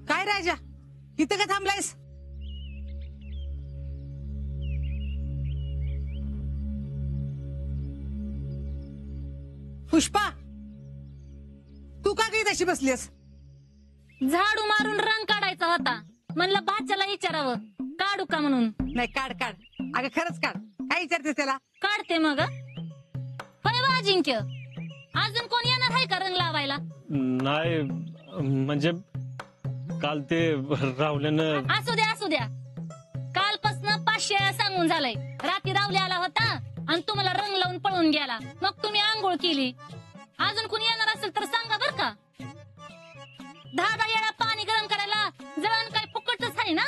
काय राजा इथं का थांबलायस? पुष्पा तू का काही तशी बसलीस? झाडू मारून रंग काढायचा होता, म्हणलं भाच्याला विचारावं काढू का म्हणून. नाही काढ काढ, अगं खरंच काढ. काय विचारतेस त्याला? काढते मग. होय वा अजिंक्य, अजून कोण येणार आहे का रंग लावायला? नाही म्हणजे काल ते राहुल्यानं. असू द्या असू द्या, कालपासून 500 वेळा सांगून झालंय. रात्री राहुल्या आला होता आणि तुम्हाला रंग लावून पळून गेला, मग तुम्ही आंघोळ केली. अजून कोणी येणार असेल तर सांगा बर का. 10 वेळा पाणी गरम करायला जळण काय फुकटच आहे ना.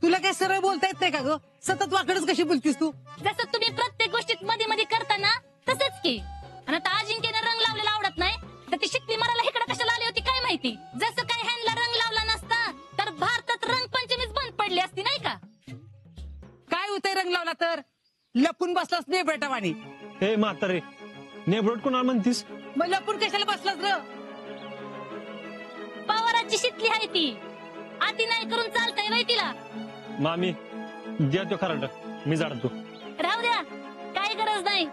तुला काय सरळ बोलता येत नाही का ग? सतत वाकडच कशी बोलतीस तू? जसं तुम्ही प्रत्येक गोष्टीत मध्ये मध्ये करता ना तसंच की. आणि आता अजिंक्यने रंग लावलेला आवडत नाही तर ती शिकली मराला इकडे कशाला आली होती काय माहिती. जसं काय ह्यांना रंग लावला नसता तर भारतात रंगपंचमीच बंद पडली असती नाही का. काय होतंय रंग लावला तर? लपून बसलास नाही बेटावानी. हे म्हातारे, नेबरोट कोणाला म्हणतीस? मग लपून कशाला बसलास र? पवाराची शिकली आहे ती, आती नाही करून चालतंय वय तिला. मामी द्या तो खराट, मी जाडतो. राहू द्या, काही गरज नाही.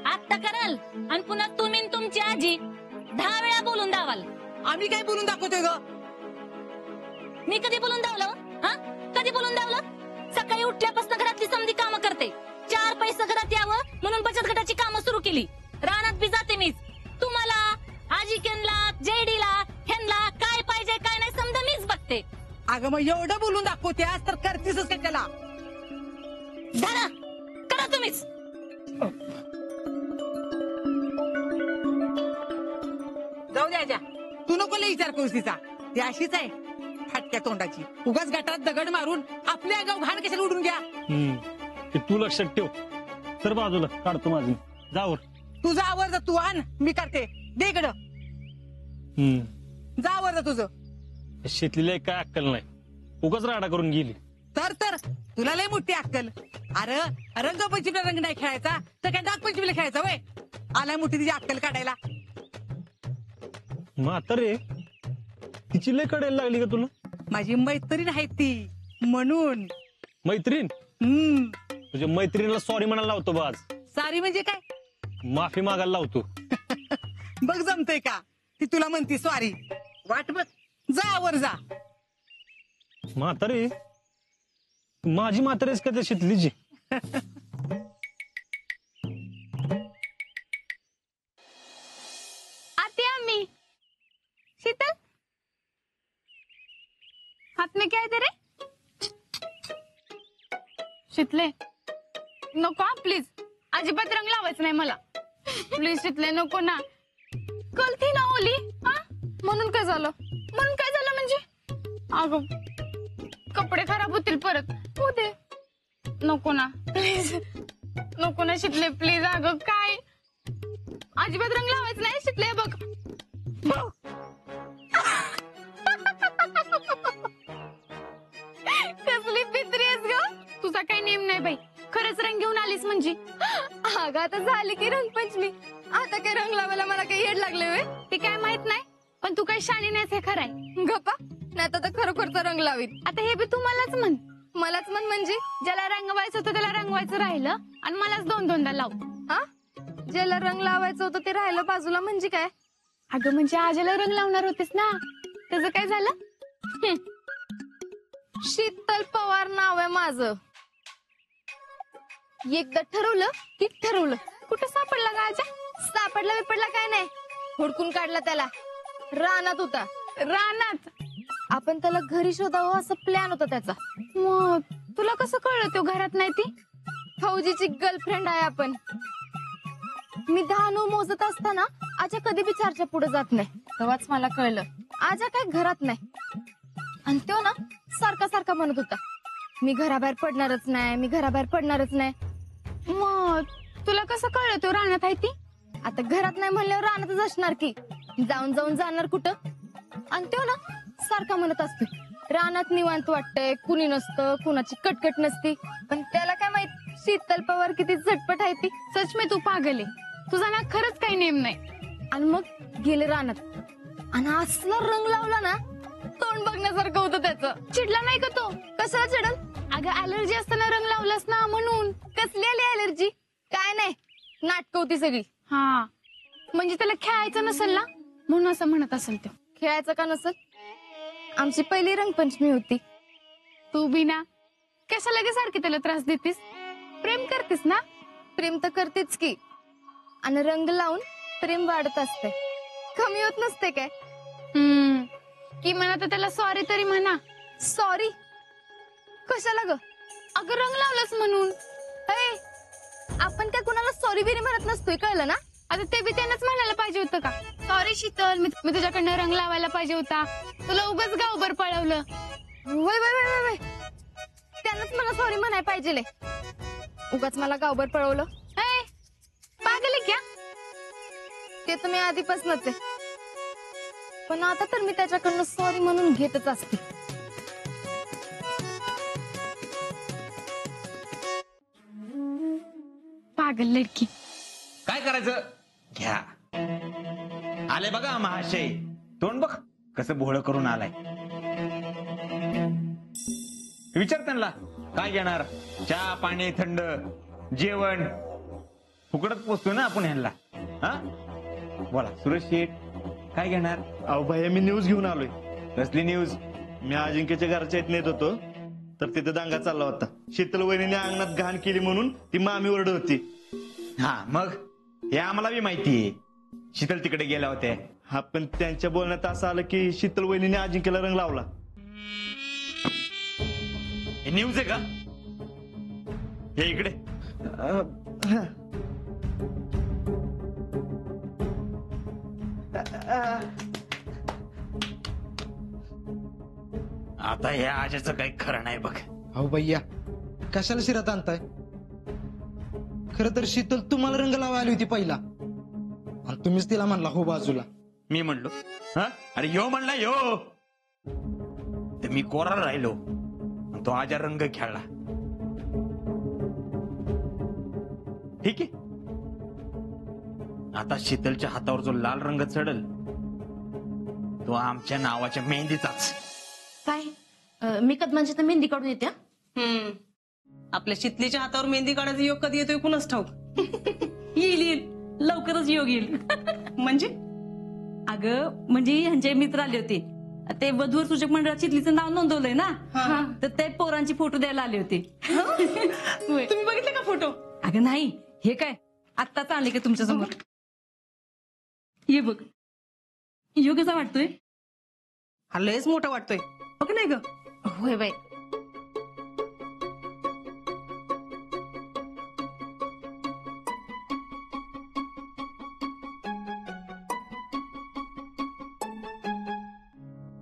आत्ता कराल आणि पुन्हा तुम्ही आणि तुमची आजी 10 वेळा बोलून दावाल. आम्ही काय बोलून दाखवतोय ग? मी कधी बोलून दावलं? हा कधी बोलून दावलं? सकाळी उठल्यापासून घरातली समधी कामं करते, 4 पैसे घरात यावं म्हणून बचत गटाची कामं सुरू केली. रानात बी जाते मीच. तुम्हाला आजिकेनला जेडीला ह्यांना काय पाहिजे काय नाही समजा मीच बघते. अगं मग एवढं बोलून दाखवतेस तर करतीसच काय त्याला? धरा करा तुम्हीच. जाऊ द्या आजा, तू नको लय विचार करूस तिचा. ती अशीच आहे फाटक्या तोंडाची. उगाच गटारात दगड मारून आपल्या गाव घाण कशाला उडून घ्या. ते तू लक्षात ठेव. तर बाजूला काढतो माझी. जावर तुझा आवर जा, तू आण मी करते. दे इकडं. जा आवर जा तुझं. शेतलीला काय अक्कल नाही, उगाच राडा करून गेली. तर तुला लय मोठी अक्कल. अरे रंगपंचमीला रंग नाही खेळायचा तर काय नागपंचमीला खेळायचा वय? आलाय मोठी तिची अक्कल काढायला. म्हातारे तिची लय कडायला लागली का तुला? माझी मैत्रीण आहे ती म्हणून. मैत्रीण? तुझ्या मैत्रिणीला सॉरी म्हणायला लावतो बाज. सारी म्हणजे काय? माफी मागायला लावतो. बघ जमतय का? ती तुला म्हणती सॉरी. वाट बघ, जा वर जा. म्हातारे माझी म्हातारेच का त्या शेतलीची? आती अम्मी. शीतल हाथ में क्या है तेरे? शीतले नको प्लीज, अजिबात रंग लावायचं नाही मला. प्लीज शीतले नको ना. कळती ना ओली. हा म्हणून काय झालं? म्हणून काय झालं म्हणजे? अगं कपडे खराब होतील परत. हो दे. नको ना प्लीज, नको ना शीतले प्लीज. अगं काय अजिबात रंग लावायचं नाही शीतले. बघ कसली पित्री आहेस ग. तुझा काही नेम नाही बाई. खरंच रंग घेऊन आलीस म्हणजे? अगं आता झाली की रंगपंचमी, आता काय रंग लावायला मला काही येड लागले वे? ते काय माहित नाही, पण तू काही शाणी नाहीस हे खरं आहे. गप्पा नाही तर खरोखरचा रंग लावीन. आता हे बी तू मलाच म्हण. मलाच म्हण म्हणजे ज्याला रंगवायचं होतं त्याला रंगवायचं राहिलं आणि मलाच 2-2दा लाव. हा ज्याला रंग लावायचं होतं ते राहिलं बाजूला म्हणजे काय? अगं म्हणजे आजीला रंग लावणार होतेस ना, त्याचं काय झालं? शीतल पवार नाव आहे माझं. एकदा ठरवलं की ठरवलं. कुठं सापडला का आजा? सापडला बिपडला काय नाही, हुडकून काढला त्याला. रानात होता. रानात आपण त्याला घरी शोधावं असं प्लॅन होता त्याचा. मग तुला कसं कळलं तो घरात नाही? ती फौजीची गर्लफ्रेंड आहे आपण. मी 10-9 मोजत असताना आजा कधी बी 4च्या पुढे जात नाही. तेव्हाच मला कळलं आजा काय घरात नाही. आणि तो ना सारखा सारखा म्हणत होता मी घराबाहेर पडणारच नाही, मी घराबाहेर पडणारच नाही. मग तुला कसं कळलं तो रानात आहे? ती आता घरात नाही म्हणल्यावर रानातच असणार की. जाऊन जाऊन जाणार कुठं? आणि तो ना सारखा म्हणत असतो रानात निवांत वाटतंय, कुणी नसतं, कुणाची कटकट नसती. पण त्याला काय माहित शीतल पवार किती झटपट आहे ती. सच में तू पागल आहे. तुझा ना खरंच काही नेम नाही. आणि मग गेले रानात आणि असला रंग लावला ना, तोंड बघण्यासारखं होतं त्याचं. चिडला नाही का तो? कशाला चिडल? अगं अलर्जी असताना रंग लावलास ना म्हणून. कसली आली अलर्जी? काय नाही, नाटक होती सगळी. हा म्हणजे त्याला खेळायचं नसेल ना म्हणून असं म्हणत असेल तो. खेळायचं का नसल? आमची पहिली रंगपंचमी होती. तू बी ना कशाला गे सारखी त्याला त्रास देतीस? प्रेम करतीस ना? प्रेम तर करतेच की, आणि रंग लावून प्रेम वाढत असते, कमी होत नसते काय. की म्हणा तर त्याला सॉरी तरी म्हणा. सॉरी कशाला ग? अगं रंग लावलास म्हणून. ए, आपण काय कुणाला सॉरी बिरी म्हणत नसतोय, कळलं ना? आता ते बी त्यानंच म्हणायला पाहिजे होतं का? सॉरी शीतल, मी तुझ्याकडनं रंग लावायला पाहिजे होता. तुला उगाच गावभर पळवलं. वय वय वय वय, त्यानंच मला सॉरी म्हणाय पाहिजे. उगाच मला गावभर पळवलं. ए, पागल आहे क्या? ते तर मी आधीपासूनच आहे, पण आता तर मी त्याच्याकडनं सॉरी म्हणून घेतच असते. पागल लडकी. काय करायचं घ्या. आले बघा महाशय, तोंड बघ कसं भोळ करून आलाय. विचार त्यांना काय घेणार, चहा पाणी थंड जेवण फुकटच पोचतोय ना आपण ह्यांना. हा बोला सुरेश शेठ, काय घेणार? अहो भैया, मी न्यूज घेऊन आलोय. कसली न्यूज? मी अजिंक्यच्या घरच्या इथं येत होतो तर तिथे दांगा चालला होता. शीतल वहिनीने अंगणात घाण केली म्हणून ती मामी ओरडत होती. हा मग हे आम्हाला बी माहितीये, शीतल तिकडे गेल्या होत्या. हा, पण त्यांच्या बोलण्यात असं आलं की शीतल वहिनीने अजिंक्यला रंग लावला. हे न्यूज आहे का? हे इकडे. आता हे आजचं काही खरं नाही बघ. अहो भैया, कशाला शिरात आणताय? खरं तर शीतल तुम्हाला रंग लावा आली होती पहिला, आणि तुम्हीच तिला म्हणला हो बाजूला. मी म्हणलो? हा, अरे यो म्हणला यो, तर मी कोरा राहिलो, तो आजा रंग खेळला. ठीक आहे, आता शीतलच्या हातावर जो लाल रंग चढल तो आमच्या नावाच्या मेहंदीचाच. काय मी कदमांची तर मेहंदी काढून येते. आपल्या शितलीच्या हातावर मेहंदी काढायचा योग कधी येतोय कुणाच ठाऊक. येईल येईल, लवकरच योग येईल. म्हणजे अगं म्हणजे ह्यांचे मित्र आले होते, ते वधूवर सूचक मंडळात चितलीचं नाव नोंदवलंय ना, तर ते पोरांची फोटो द्यायला आले होते. होय. तुम्ही बघितले का फोटो? अगं नाही, हे काय आत्ताच आले का तुमच्या समोर. ये बघ, योग कसा वाटतोय? हा लयच मोठा वाटतोय, हो की नाही ग? होय बाई.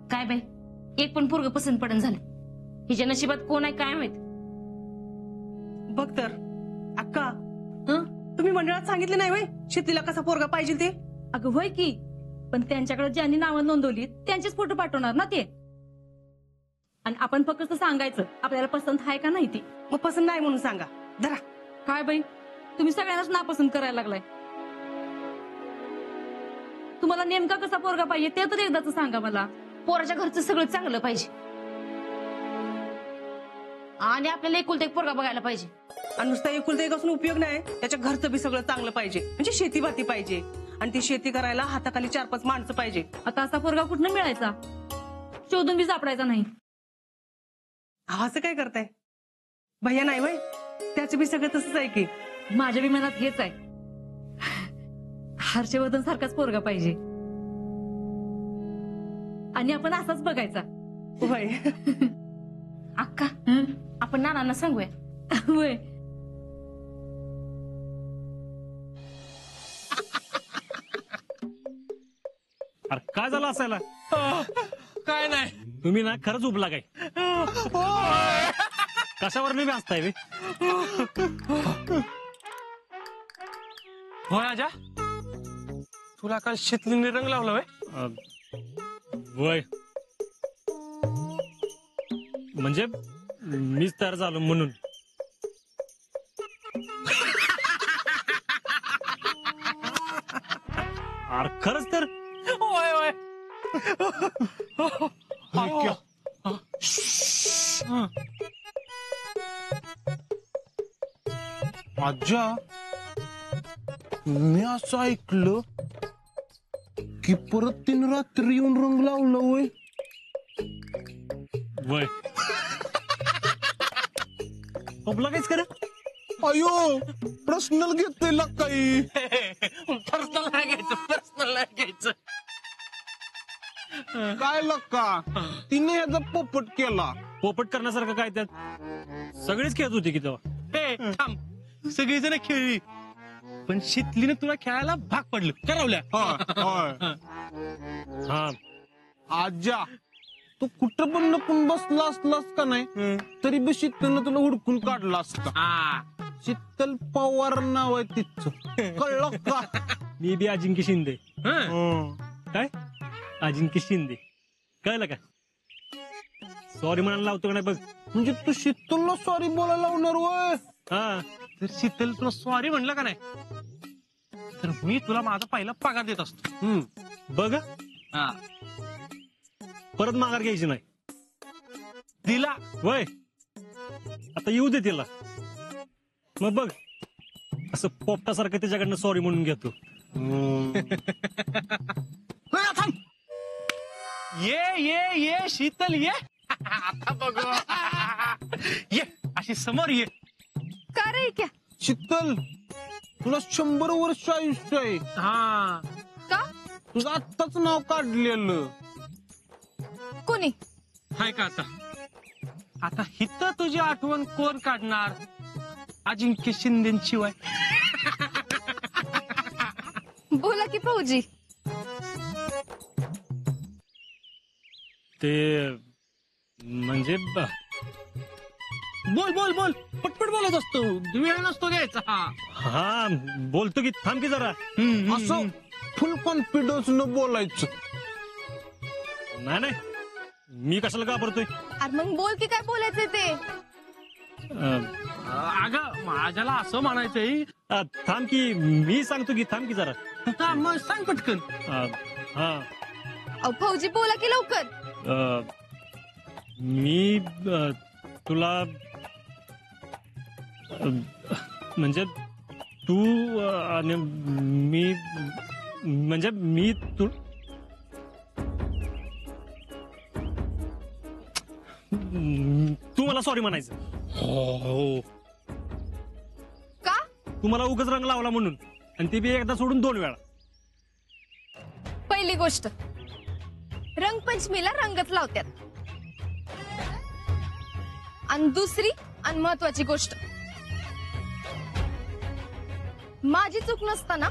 काय बाई, एक पण पोरग पसंत पडन झालं. हिच्या नशिबात कोण आहे काय माहित. बघ तर अक्का, तुम्ही मंडळात सांगितले नाही वय शितलीला कसा पोरगा पाहिजे ते? अगं होय की, पण त्यांच्याकडे ज्यांनी नावं नोंदवली त्यांचेच फोटो पाठवणार ना ते. आणि आपण फक्त सांगायचं आपल्याला पसंत आहे का नाही ती. मग पसंत नाही म्हणून सांगा धरा. काय बाई, तुम्ही सगळ्यांनाच नापसंत करायला लागलाय. तुम्हाला नेमका कसा पोरगा पाहिजे ते तर एकदाच सांगा मला. पोराच्या घरचं सगळं चांगलं पाहिजे आणि आपल्याला एकुलता एक पोरगा बघायला पाहिजे. आणि नुसता एकुलता एक असून उपयोग नाही, त्याच्या घरचं बी सगळं चांगलं पाहिजे. म्हणजे शेती भाती पाहिजे, आणि ती शेती करायला हाताखाली 4-5 माणसं पाहिजे. आता असा पोरगा कुठनं मिळायचा? शोधून बी सापडायचा नाही. असं काय करताय भैया? नाही वय, त्याचं बी सगळं तसंच आहे की. माझ्या बी मनात हेच आहे, हर्षवर्धन सारखाच पोरगा पाहिजे आणि आपण असाच बघायचा. वय अक्का, आपण नानांना सांगूया. होय. अरे काय झालं असायला? काय नाही, तुम्ही ना खरंच उपला काय? कशावर मी असताय बे? होय आजा, तुला काल शितलीने रंग लावला वय? वय म्हणजे मीच तयार झालो म्हणून. अरे खरंच तर होय होय आज्या मी असं ऐकलं की परत 3 रात्री येऊन रंग लावलं वय वय काहीच कर अयो पर्सनल घेतोय काही पर्सनल नाही घ्यायचं पर्सनल नाही घ्यायचं काय लक्का तिने याचा पोपट केला पोपट करण्यासारखं काय त्यात सगळेच खेळत होते की तेव्हा थांब सगळीजण खेळली पण शीतलीने तुला खेळायला भाग पडलं करवल्या हा आज्या तू कुठं पण लपून बसला असलास का नाही तरी बी शीतलनं तुला हुडकून काढला असता शीतल पवार नाव आहे तिचं कळलं का मी बी अजिंक्य शिंदे काय अजिंक्य शिंदे कळलं का सॉरी म्हणायला लावतो का नाही बघ म्हणजे तू शीतलला सॉरी बोलायला लावणार वय हा तर शीतल तुला सॉरी म्हणलं का नाही तर मी तुला माझा पहिला पगार देत असतो बघ हा परत माघार घ्यायची नाही दिला वय आता येऊ दे तिला मग बघ असं पोपटासारखं त्याच्याकडनं सॉरी म्हणून घेतो थांब ये शीतल ये आता बघ ये अशी समोर ये का रे क्या शीतल तुला 100 वर्ष आयुष्य आहे हा का तुझं आत्ताच नाव काढलेलं कोणी हाय का आता हित तुझी आठवण कोण काढणार अजिंक्य शिंदेशिवाय बोला की भाऊजी ते म्हणजे बोल बोल बोल पटपट बोलत असतो वेळ नसतो घ्यायचा हा बोलतो की थांब की जरा असं फुल कॉन्फिडन्स न बोलायचं नाही नाही मी कशाला घाबरतोय अरे मग बोल की काय बोलायचंय ते अगं माझ्याला असं म्हणायचंय थांब की मी सांगतो की थांब की जरा मग सांग पटकन हा अहो भाऊजी बोला की लवकर मी तुला म्हणजे तू आणि मी म्हणजे मी तू मला सॉरी म्हणायचं हो का तू मला उगाच रंग लावला म्हणून आणि ते बी एकदा सोडून 2 वेळा पहिली गोष्ट रंगपंचमीला रंगच लावतात आणि दुसरी आणि महत्वाची गोष्ट माझी चूक नसताना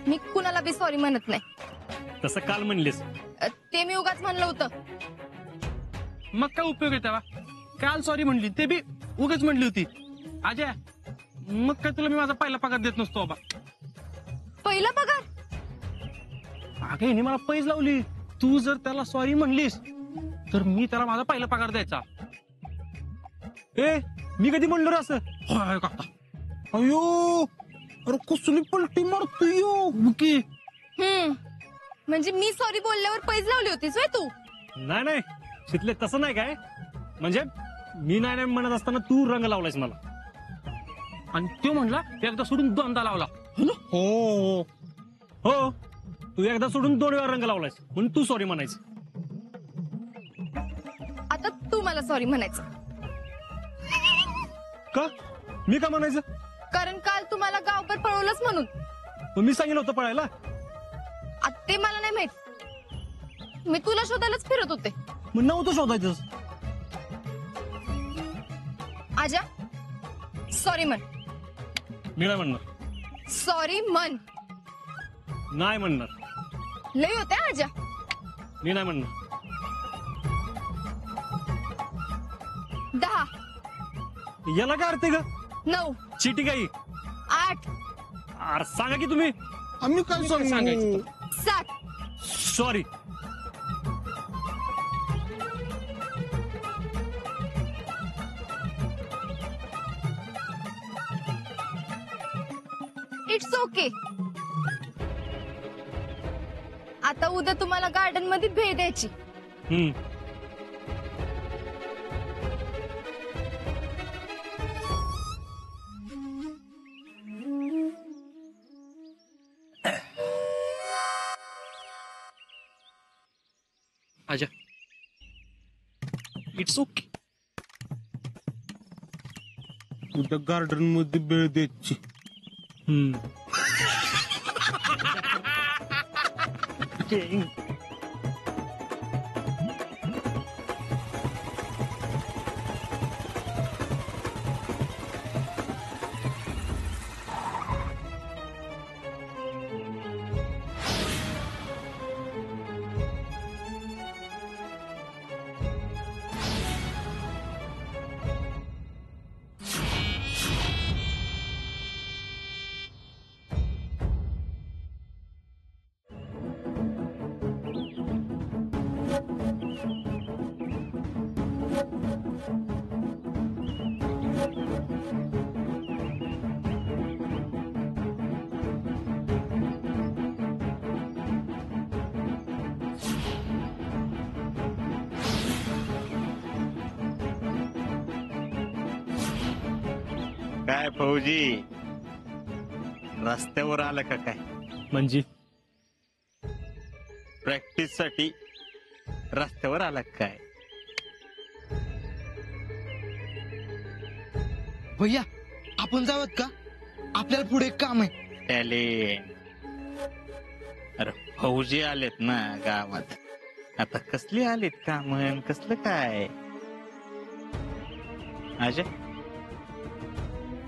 मी कुणाला बी सॉरी म्हणत नाही तसं काल म्हणलीस ते मी उगाच म्हणलं होतं मग काय उपयोग आहे तेव्हा काल सॉरी म्हणली ते बी उगाच म्हणली होती अजय मग काय तुला मी माझा पहिला पगार देत नसतो बाबा पहिला पगार अगं हिने मला पैज लावली तू जर त्याला सॉरी म्हणलीस तर मी त्याला माझा पहिला पगार द्यायचा ए मी कधी म्हणलो रे असं होय काका अयो अरे कसली पलटी मारतोय की म्हणजे मी सॉरी बोलल्यावर पैज लावली होतीस व्हय तू नाही नाही शितले तसं नाही काय म्हणजे मी नाही म्हणत असताना तू रंग लावलायस मला आणि तो म्हणला एकदा सोडून 2दा लावला हो हो तू एकदा सोडून 2 वेळा रंग लावलायस म्हणून तू सॉरी म्हणायचं आता तू मला सॉरी म्हणायचं का मी का म्हणायचं कारण काल तू मला गावभर पळवलंच म्हणून मग मी सांगितलं होतं पळायला आता ते मला नाही माहित मी तुला शोधायलाच फिरत होते मग नव्हतं शोधायचं आजा सॉरी म्हण मी नाही म्हणणार सॉरी म्हण नाही म्हणणार लय होते आजा मी नाही म्हणणार 10 याला काय अर्थ आहे ग 9 चिटी काही 8 अरे सांगा की तुम्ही आम्ही काय सांगायचं 7 सॉरी इट्स ओके उद्या तुम्हाला गार्डन मध्ये भेट द्यायची. आजा, इट्स ओके. उद्या गार्डन मध्ये भेळ द्यायची. काय फौजी, रस्त्यावर आलं का काय? म्हणजे प्रॅक्टिस साठी रस्त्यावर आला काय? भैया आपण जावत का? आपल्याला पुढे एक काम आहे. टॅलेंट. अरे फौजी आलेत ना गावात, आता कसली आलेत कामं, कसलं काय? अजय,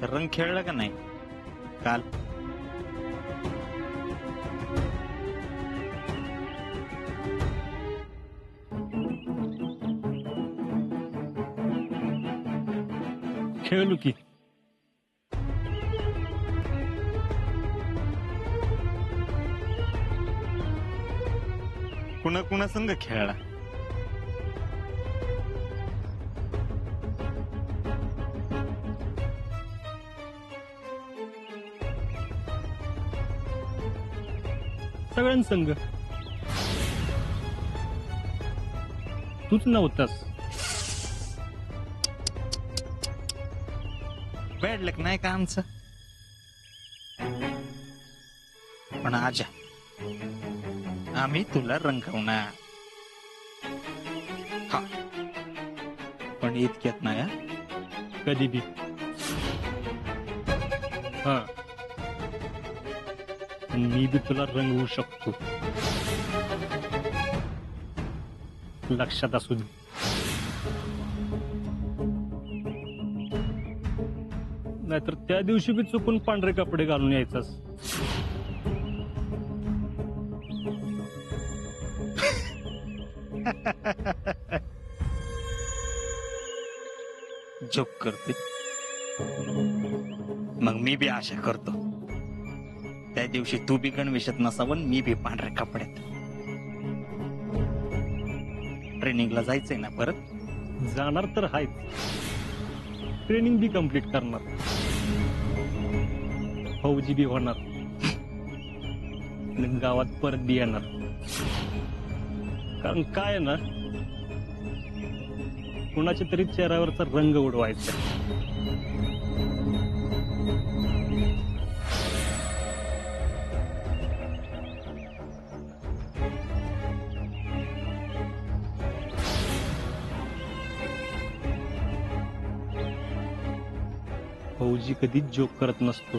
रंग खेळला का नाही काल? खेळलो की. कुणा कुणा संग खेळला? सगळ्यांसंग. तूच नव्हतास. बॅड लक नाही का आमचं? पण आजा, आम्ही तुला रंगवणार. हा, पण इतक्यात नाही हा. कधी बी. हा, मी बी तुला रंगवू शकतो. लक्षात असू दे. नाहीतर त्या दिवशी बी चुकून पांढरे कपडे घालून यायचास. जोक करते, मग मी बी आशा करतो त्या दिवशी तू बी गणवेशात नसावं, मी बी पांढऱ्या कपड्यात. ट्रेनिंगला जायचंय ना परत? जाणार तर आहेच. ट्रेनिंग बी कम्प्लीट करणार. फौजी बी होणार. आणि गावात परत बी येणार. कारण काय आहे ना, कुणाच्या तरी चेहऱ्यावरचा रंग उडवायचा. फौजी कधीच जोक करत नसतो.